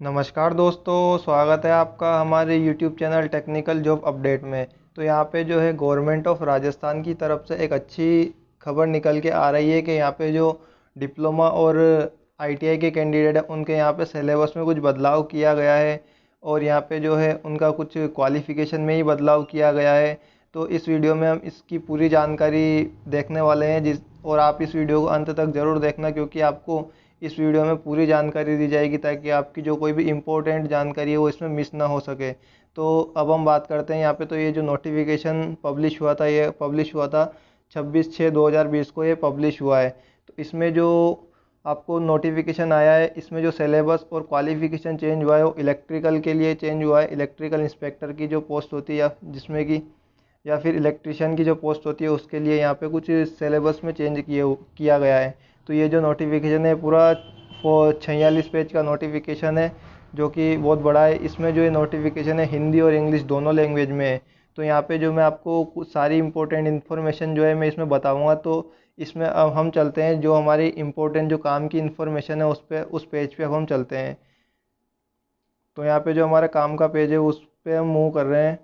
नमस्कार दोस्तों, स्वागत है आपका हमारे YouTube channel technical job update में। तो यहाँ पे जो है गवर्नमेंट ऑफ राजस्थान की तरफ से एक अच्छी खबर निकल के आ रही है कि यहाँ पे जो डिप्लोमा और ITI के कैंडिडेट हैं उनके यहाँ पे सिलेबस में कुछ बदलाव किया गया है। और यहाँ पे जो है उनका कुछ क्वालिफ़िकेशन में ही बदलाव किया गया है। तो इस वीडियो में हम इसकी पूरी जानकारी देखने वाले हैं और आप इस वीडियो को अंत तक ज़रूर देखना, क्योंकि आपको इस वीडियो में पूरी जानकारी दी जाएगी ताकि आपकी जो कोई भी इम्पोर्टेंट जानकारी है वो इसमें मिस ना हो सके। तो अब हम बात करते हैं यहाँ पे। तो ये जो नोटिफिकेशन पब्लिश हुआ था, ये पब्लिश हुआ था 26/6/2020 को ये पब्लिश हुआ है। तो इसमें जो आपको नोटिफिकेशन आया है, इसमें जो सिलेबस और क्वालिफिकेशन चेंज हुआ है वो इलेक्ट्रिकल के लिए चेंज हुआ है। इलेक्ट्रिकल इंस्पेक्टर की जो पोस्ट होती है या फिर इलेक्ट्रिशियन की जो पोस्ट होती है उसके लिए यहाँ पे कुछ सिलेबस में चेंज किया गया है। तो ये जो नोटिफिकेशन है पूरा 46 पेज का नोटिफिकेशन है, जो कि बहुत बड़ा है। इसमें जो ये नोटिफिकेशन है हिंदी और इंग्लिश दोनों लैंग्वेज में है। तो यहाँ पे जो मैं आपको कुछ सारी इंपॉर्टेंट इन्फॉर्मेशन जो है मैं इसमें बताऊँगा। तो इसमें अब हम चलते हैं, जो हमारी इम्पोर्टेंट जो काम की इन्फॉर्मेशन है उस पेज पे अब हम चलते हैं। तो यहाँ पे जो हमारा काम का पेज है उस पे हम मूव कर रहे हैं।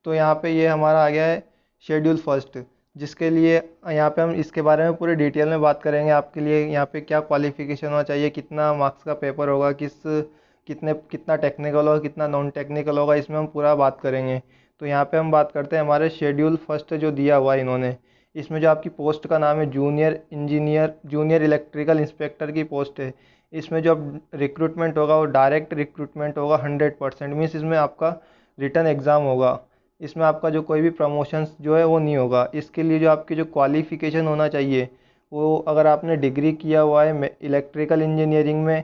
तो यहाँ पे ये हमारा आ गया है शेड्यूल फर्स्ट, जिसके लिए यहाँ पे हम इसके बारे में पूरे डिटेल में बात करेंगे। आपके लिए यहाँ पे क्या क्वालिफिकेशन होना चाहिए, कितना मार्क्स का पेपर होगा, कितना टेक्निकल होगा, कितना नॉन टेक्निकल होगा, इसमें हम पूरा बात करेंगे। तो यहाँ पे हम बात करते हैं हमारे शेड्यूल फर्स्ट जो दिया हुआ है इन्होंने। इसमें जो आपकी पोस्ट का नाम है जूनियर इलेक्ट्रिकल इंस्पेक्टर की पोस्ट है। इसमें जो अब रिक्रूटमेंट होगा वो डायरेक्ट रिक्रूटमेंट होगा 100%। मीन्स इसमें आपका रिटर्न एग्ज़ाम होगा। इसमें आपका जो कोई भी प्रमोशंस जो है वो नहीं होगा। इसके लिए जो आपकी जो क्वालिफ़िकेशन होना चाहिए वो, अगर आपने डिग्री किया हुआ है इलेक्ट्रिकल इंजीनियरिंग में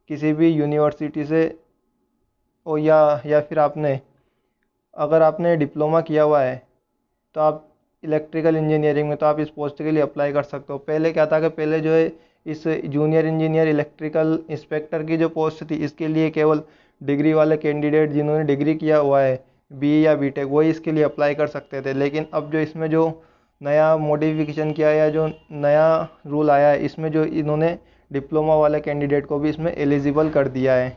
किसी भी यूनिवर्सिटी से, और या फिर अगर आपने डिप्लोमा किया हुआ है तो आप इलेक्ट्रिकल इंजीनियरिंग में, तो आप इस पोस्ट के लिए अप्लाई कर सकते हो। पहले क्या था कि पहले जो है इस जूनियर इंजीनियर इलेक्ट्रिकल इंस्पेक्टर की जो पोस्ट थी इसके लिए केवल डिग्री वाले कैंडिडेट जिन्होंने डिग्री किया हुआ है BE या BTech वही इसके लिए अप्लाई कर सकते थे। लेकिन अब जो इसमें जो नया मॉडिफिकेशन किया है या जो नया रूल आया है, इसमें जो इन्होंने डिप्लोमा वाले कैंडिडेट को भी इसमें एलिजिबल कर दिया है।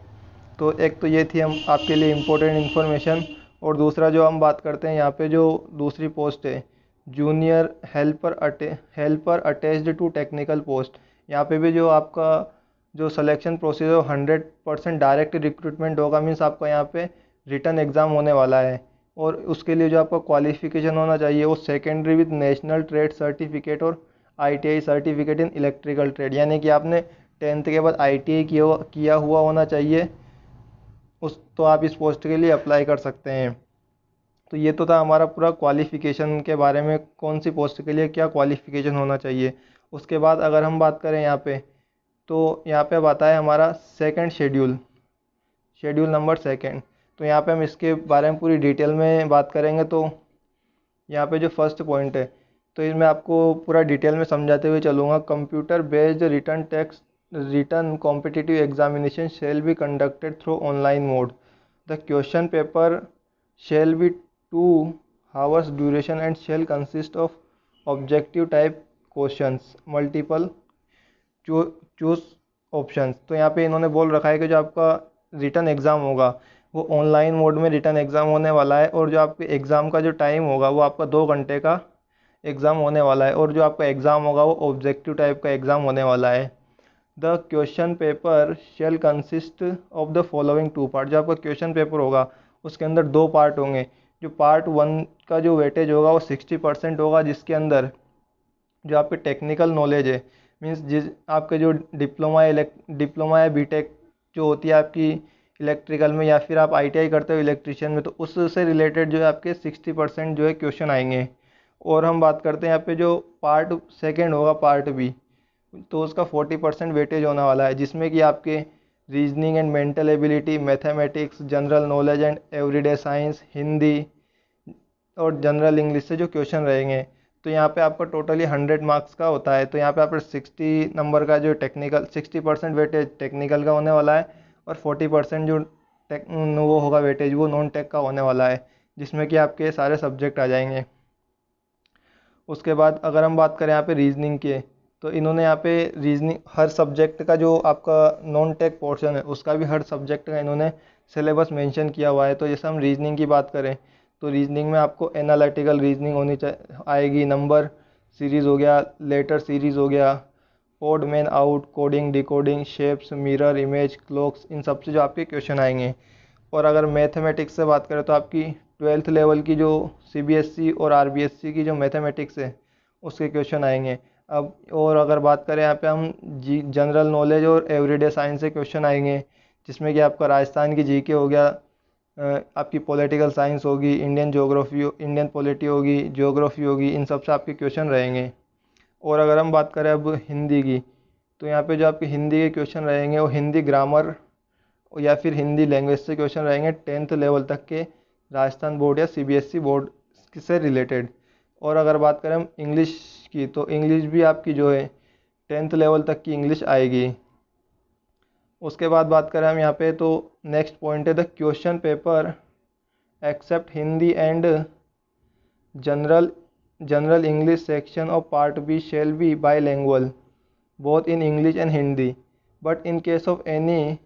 तो एक तो ये थी हम आपके लिए इम्पोर्टेंट इन्फॉर्मेशन। और दूसरा जो हम बात करते हैं यहाँ पे जो दूसरी पोस्ट है junior helper attached to technical post. यहाँ पे भी जो आपका जो सिलेक्शन प्रोसीजर 100% डायरेक्ट रिक्रूटमेंट होगा। मीन्स आपका यहाँ पे रिटर्न एग्ज़ाम होने वाला है। और उसके लिए जो आपका क्वालिफ़िकेशन होना चाहिए वो secondary with national trade certificate और ITI certificate in electrical trade, यानी कि आपने 10th के बाद ITI किया हुआ होना चाहिए उस, तो आप इस पोस्ट के लिए अप्लाई कर सकते हैं। तो ये तो था हमारा पूरा क्वालिफ़िकेशन के बारे में, कौन सी पोस्ट के लिए क्या क्वालिफ़िकेशन होना चाहिए। उसके बाद अगर हम बात करें यहाँ पे, तो यहाँ पे आता है हमारा सेकंड शेड्यूल नंबर सेकंड। तो यहाँ पे हम इसके बारे में पूरी डिटेल में बात करेंगे। तो यहाँ पे जो फर्स्ट पॉइंट है, तो इसमें आपको पूरा डिटेल में समझाते हुए चलूँगा। Computer based written competitive examination shall be conducted through online mode. The question paper shall be 2 hours duration and shall consist of objective type questions multiple choose options. तो यहाँ पे इन्होंने बोल रखा है कि जो आपका रिटर्न एग्ज़ाम होगा वो ऑनलाइन मोड में रिटर्न एग्ज़ाम होने वाला है। और जो आपके एग्ज़ाम का जो टाइम होगा वो आपका 2 घंटे का एग्ज़ाम होने वाला है। और जो आपका एग्ज़ाम होगा वो ऑब्जेक्टिव टाइप का एग्ज़ाम होने वाला है। The question paper shall consist of the following 2 part. जो आपका क्वेश्चन पेपर होगा उसके अंदर 2 पार्ट होंगे। जो पार्ट 1 का जो वेटेज होगा वो 60% होगा, जिसके अंदर जो आपके टेक्निकल नॉलेज है, मीन्स जिस आपके जो डिप्लोमा या BTech जो होती है आपकी इलेक्ट्रिकल में, या फिर आप ITI करते हो इलेक्ट्रिशियन में, तो उससे रिलेटेड जो है आपके 60% जो है क्वेश्चन आएंगे। और हम बात करते हैं यहाँ पे जो पार्ट सेकेंड होगा पार्ट B, तो उसका 40% वेटेज होने वाला है, जिसमें कि आपके reasoning and mental ability, mathematics, general knowledge and everyday science, Hindi और जनरल इंग्लिश से जो क्वेश्चन रहेंगे। तो यहाँ पे आपका टोटली 100 मार्क्स का होता है। तो यहाँ पे आपका 60 नंबर का जो टेक्निकल 60% वेटेज टेक्निकल का होने वाला है, और 40% जो वो होगा वेटेज वो नॉन टेक का होने वाला है, जिसमें कि आपके सारे सब्जेक्ट आ जाएंगे। उसके बाद अगर हम बात करें यहाँ पे रीजनिंग के, तो इन्होंने यहाँ पे रीजनिंग हर सब्जेक्ट का जो आपका नॉन टेक पोर्शन है उसका भी हर सब्जेक्ट का इन्होंने सिलेबस मेंशन किया हुआ है। तो जैसे हम रीजनिंग की बात करें तो रीजनिंग में आपको एनालिटिकल रीजनिंग आएगी, नंबर सीरीज़ हो गया, लेटर सीरीज़ हो गया, odd man out, coding decoding, shapes, mirror image, clocks, इन सब से जो आपके क्वेश्चन आएंगे। और अगर मैथमेटिक्स से बात करें तो आपकी 12th लेवल की जो सीबीएसई और आरबीएसई की जो मैथमेटिक्स है उसके क्वेश्चन आएंगे। अब और अगर बात करें यहाँ पे हम जनरल नॉलेज और एवरीडे साइंस से क्वेश्चन आएंगे, जिसमें कि आपका राजस्थान की जीके हो गया, आपकी पॉलिटिकल साइंस होगी, इंडियन ज्योग्राफी, इंडियन पॉलिटी होगी, ज्योग्राफी होगी, इन सब से आपके क्वेश्चन रहेंगे। और अगर हम बात करें अब हिंदी की, तो यहाँ पे जो आपके हिंदी के क्वेश्चन रहेंगे वो हिंदी ग्रामर या फिर हिंदी लैंग्वेज से क्वेश्चन रहेंगे 10th लेवल तक के, राजस्थान बोर्ड या सीबीएसई बोर्ड से रिलेटेड। और अगर बात करें हम इंग्लिश की, तो इंग्लिश भी आपकी जो है 10th लेवल तक की इंग्लिश आएगी। उसके बाद बात करें हम यहाँ पे, तो नेक्स्ट पॉइंट है the question paper except Hindi and general general English section of part B shall be bilingual both in English and Hindi, but in case of any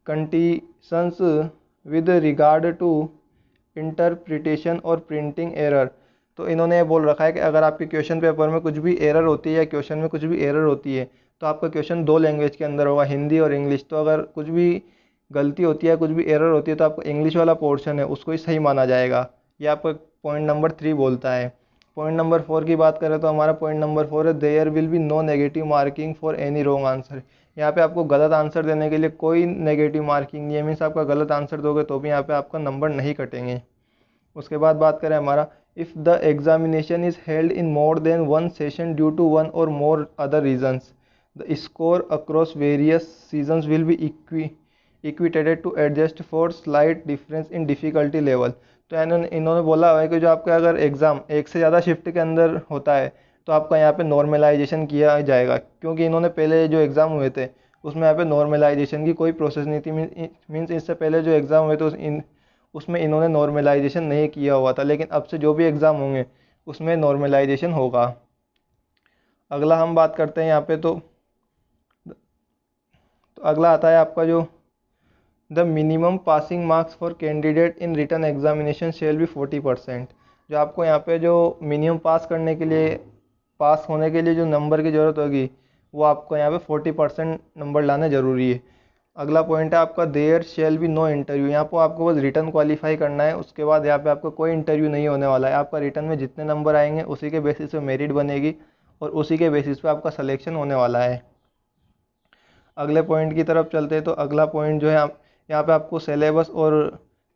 conditions with regard to interpretation और printing error, तो इन्होंने ये बोल रखा है कि अगर आपके क्वेश्चन पेपर में कुछ भी एरर होती है या क्वेश्चन में कुछ भी एरर होती है तो आपका क्वेश्चन दो लैंग्वेज के अंदर होगा, हिंदी और इंग्लिश। तो अगर कुछ भी गलती होती है, कुछ भी एरर होती है, तो आपका इंग्लिश वाला पोर्शन है उसको ही सही माना जाएगा। ये आपका पॉइंट नंबर 3 बोलता है। पॉइंट नंबर 4 की बात करें तो हमारा पॉइंट नंबर 4 है there will be no negative marking for any wrong answer. यहाँ पे आपको गलत आंसर देने के लिए कोई नेगेटिव मार्किंग नहीं है, मीन्स आपका गलत आंसर दोगे तो भी यहाँ पे आपका नंबर नहीं कटेंगे। उसके बाद बात करें हमारा, if the examination is held in more than one session due to one or more other reasons, the score across various seasons will be equated to adjust for slight difference in difficulty level. तो इन्होंने बोला हुआ है कि जो आपका अगर exam एक से ज़्यादा शिफ्ट के अंदर होता है तो आपका यहाँ पे नॉर्मलाइजेशन किया जाएगा, क्योंकि इन्होंने पहले जो एग्ज़ाम हुए थे उसमें यहाँ पे नॉर्मलाइजेशन की कोई प्रोसेस नहीं थी। मीन्स इससे पहले जो एग्ज़ाम हुए थे उसमें इन्होंने नॉर्मलाइजेशन नहीं किया हुआ था, लेकिन अब से जो भी एग्ज़ाम होंगे उसमें नॉर्मलाइजेशन होगा। अगला हम बात करते हैं यहाँ पे, तो अगला आता है आपका जो the minimum passing marks for candidate in written examination shall be 40%। जो आपको यहाँ पे जो मिनिमम पास करने के लिए, पास होने के लिए जो नंबर की ज़रूरत होगी वो आपको यहाँ पे 40% नंबर लाना ज़रूरी है। अगला पॉइंट है आपका there shall be no interview. यहाँ पर आपको बस रिटन क्वालिफाई करना है, उसके बाद यहाँ पे आपका कोई इंटरव्यू नहीं होने वाला है। आपका रिटन में जितने नंबर आएंगे उसी के बेसिस पे मेरिट बनेगी और उसी के बेसिस पे आपका सिलेक्शन होने वाला है। अगले पॉइंट की तरफ चलते हैं, तो अगला पॉइंट जो है यहाँ पे आपको सिलेबस और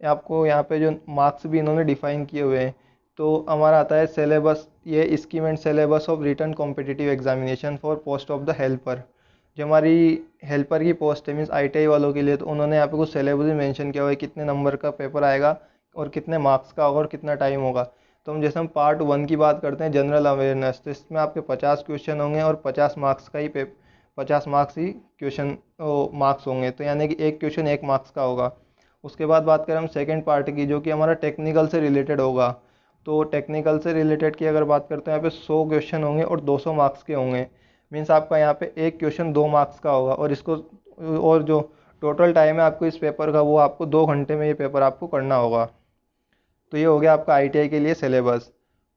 आपको यहाँ पे जो मार्क्स भी इन्होंने डिफाइन किए हुए हैं। तो हमारा आता है सिलेबस, ये scheme and syllabus of written competitive examination for post of the helper. जो हमारी हेल्पर की पोस्ट है मीन्स आईटीआई वालों के लिए, तो उन्होंने यहाँ पे कुछ सिलेबस भी मेंशन किया हुआ है, कितने नंबर का पेपर आएगा और कितने मार्क्स का होगा और कितना टाइम होगा। तो हम जैसे हम पार्ट 1 की बात करते हैं जनरल अवेयरनेस, तो इसमें आपके 50 क्वेश्चन होंगे और 50 मार्क्स का ही 50 मार्क्स ही क्वेश्चन मार्क्स होंगे, तो यानी कि एक क्वेश्चन 1 मार्क्स का होगा। उसके बाद बात करें हम सेकंड पार्ट की, जो कि हमारा टेक्निकल से रिलेटेड होगा। तो टेक्निकल से रिलेटेड की अगर बात करते हैं, यहाँ पे 100 क्वेश्चन होंगे और 200 मार्क्स के होंगे। मीन्स आपका यहाँ पे एक क्वेश्चन 2 मार्क्स का होगा और इसको, और जो टोटल टाइम है आपको इस पेपर का वो आपको 2 घंटे में ये पेपर आपको करना होगा। तो ये हो गया आपका आईटीआई के लिए सिलेबस।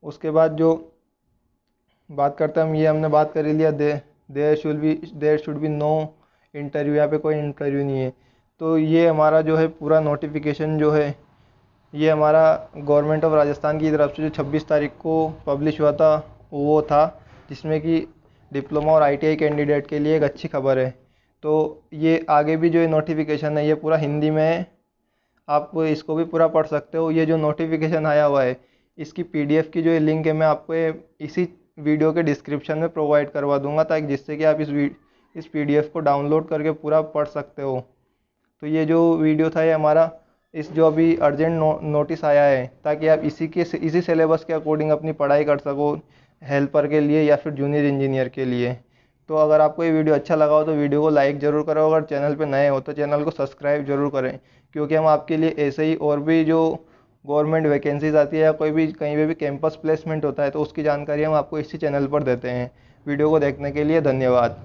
उसके बाद जो बात करते हैं हम, ये हमने बात कर लिया there should be no interview, यहाँ पे कोई इंटरव्यू नहीं है। तो ये हमारा जो है पूरा नोटिफिकेशन जो है ये हमारा गवर्नमेंट ऑफ राजस्थान की तरफ से जो 26 तारीख को पब्लिश हुआ था वो था, जिसमें कि डिप्लोमा और आईटीआई कैंडिडेट के लिए एक अच्छी खबर है। तो ये आगे भी जो ये नोटिफिकेशन है ये पूरा हिंदी में है, आप इसको भी पूरा पढ़ सकते हो। ये जो नोटिफिकेशन आया हुआ है इसकी पीडीएफ की जो ये लिंक है मैं आपको इसी वीडियो के डिस्क्रिप्शन में प्रोवाइड करवा दूंगा, ताकि जिससे कि आप इस पीडीएफ को डाउनलोड करके पूरा पढ़ सकते हो। तो ये जो वीडियो था ये हमारा इस जो अभी अर्जेंट नोटिस आया है, ताकि आप इसी सिलेबस के अकॉर्डिंग अपनी पढ़ाई कर सको हेल्पर के लिए या फिर जूनियर इंजीनियर के लिए। तो अगर आपको ये वीडियो अच्छा लगा हो तो वीडियो को लाइक ज़रूर करो, अगर चैनल पे नए हो तो चैनल को सब्सक्राइब जरूर करें, क्योंकि हम आपके लिए ऐसे ही और भी जो गवर्नमेंट वैकेंसीज आती है या कोई भी कहीं पे भी कैंपस प्लेसमेंट होता है तो उसकी जानकारी हम आपको इसी चैनल पर देते हैं। वीडियो को देखने के लिए धन्यवाद।